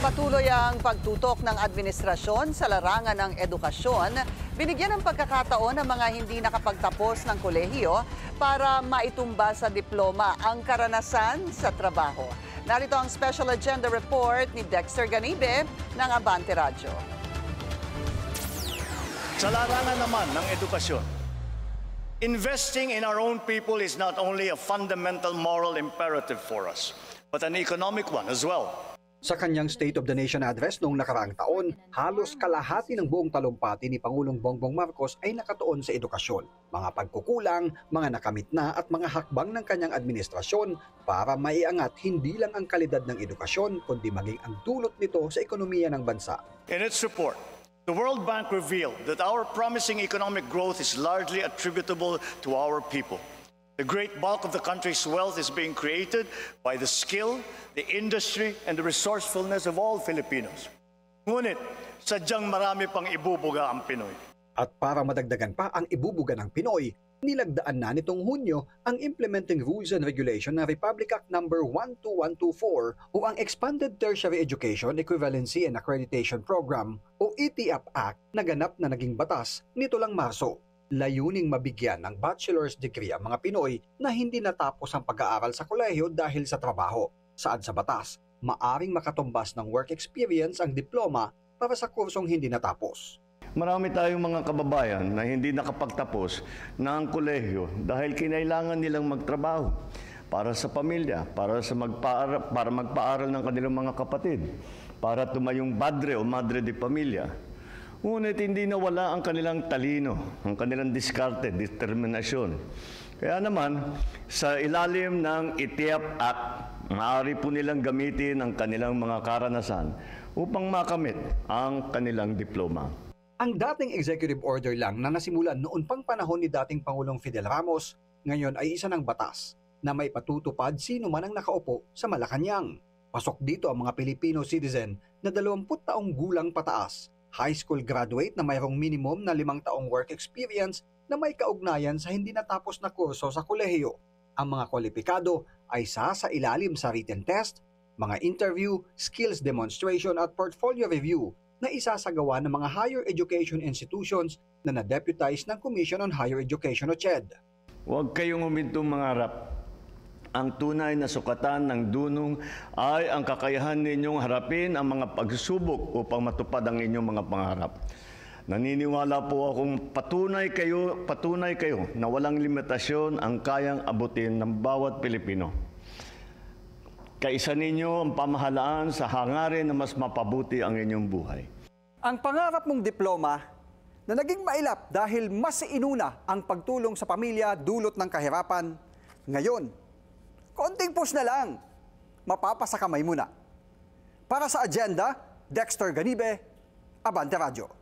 Patuloy ang pagtutok ng administrasyon sa larangan ng edukasyon. Binigyan ng pagkakataon ng mga hindi nakapagtapos ng kolehiyo para maitumba sa diploma ang karanasan sa trabaho. Narito ang special agenda report ni Dexter Ganibe ng Abante Radyo. Sa larangan naman ng edukasyon, investing in our own people is not only a fundamental moral imperative for us, but an economic one as well. Sa kanyang State of the Nation address noong nakaraang taon, halos kalahati ng buong talumpati ni Pangulong Bongbong Marcos ay nakatuon sa edukasyon, mga pagkukulang, mga nakamit na at mga hakbang ng kanyang administrasyon para maiangat hindi lang ang kalidad ng edukasyon kundi maging ang dulot nito sa ekonomiya ng bansa. In its report, the World Bank revealed that our promising economic growth is largely attributable to our people. The great bulk of the country's wealth is being created by the skill, the industry, and the resourcefulness of all Filipinos. Ngunit, sadyang marami pang ibubuga ang Pinoy. At para madagdagan pa ang ibubuga ng Pinoy, nilagdaan na nitong Hunyo ang Implementing Rules and Regulation ng Republic Act No. 12124 o ang Expanded Tertiary Education Equivalency and Accreditation Program o ETAP Act na ganap na naging batas nito lang Marso. Layuning mabigyan ng bachelor's degree ang mga Pinoy na hindi natapos ang pag-aaral sa kolehiyo dahil sa trabaho. Saad sa batas, maaring makatumbas ng work experience ang diploma para sa kursong hindi natapos. Marami tayong mga kababayan na hindi nakapagtapos ng kolehiyo dahil kinailangan nilang magtrabaho para sa pamilya, para magpaaral ng kanilang mga kapatid, para tumayong padre o madre de pamilya. Ngunit hindi nawala ang kanilang talino, ang kanilang diskarte, determinasyon. Kaya naman, sa ilalim ng ETAP Act, maaari po nilang gamitin ang kanilang mga karanasan upang makamit ang kanilang diploma. Ang dating executive order lang na nasimulan noon pang panahon ni dating Pangulong Fidel Ramos, ngayon ay isa ng batas na may patutupad sino man ang nakaupo sa Malacanang. Pasok dito ang mga Filipino citizen na 20 taong gulang pataas, high school graduate na mayroong minimum na 5 taong work experience na may kaugnayan sa hindi natapos na kurso sa kolehiyo. Ang mga kwalipikado ay sa ilalim sa written test, mga interview, skills demonstration at portfolio review na isasagawa ng mga higher education institutions na na-deputize ng Commission on Higher Education o CHED. Huwag kayong humintong mangarap. Ang tunay na sukatan ng dunong ay ang kakayahan ninyong harapin ang mga pagsubok upang matupad ang inyong mga pangarap. Naniniwala po akong patunay kayo na walang limitasyon ang kayang abutin ng bawat Pilipino. Kaisa ninyo ang pamahalaan sa hangarin na mas mapabuti ang inyong buhay. Ang pangarap mong diploma na naging mailap dahil mas inuna ang pagtulong sa pamilya dulot ng kahirapan, ngayon, konting push na lang, mapapasa kamay muna. Para sa agenda, Dexter Ganibe, Abante Radyo.